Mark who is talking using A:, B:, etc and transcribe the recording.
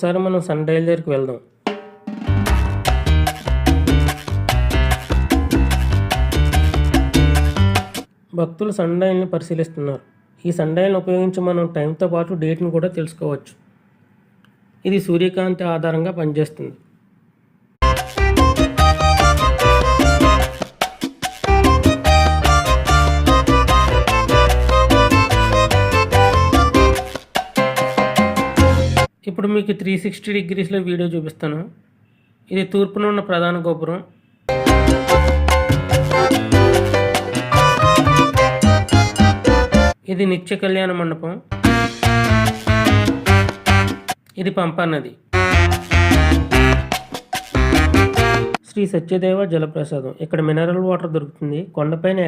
A: ఒకసారి మనం sun dial దగ్గరికి వెళ్దాం. భక్తులు సన్ డైల్ని పరిశీలిస్తున్నారు. ఈ సన్ డైల్ని ఉపయోగించి మనం టైంతో పాటు డేట్ని కూడా తెలుసుకోవచ్చు. ఇది సూర్యకాంతి ఆధారంగా పనిచేస్తుంది. ఇప్పుడు మీకు 360 డిగ్రీస్లో వీడియో చూపిస్తాను. ఇది తూర్పున ఉన్న ప్రధాన గోపురం. ఇది నిత్య కళ్యాణ మండపం. ఇది పంపా నది. శ్రీ సత్యదేవ జలప్రసాదం. ఇక్కడ మినరల్ వాటర్ దొరుకుతుంది. కొండపైన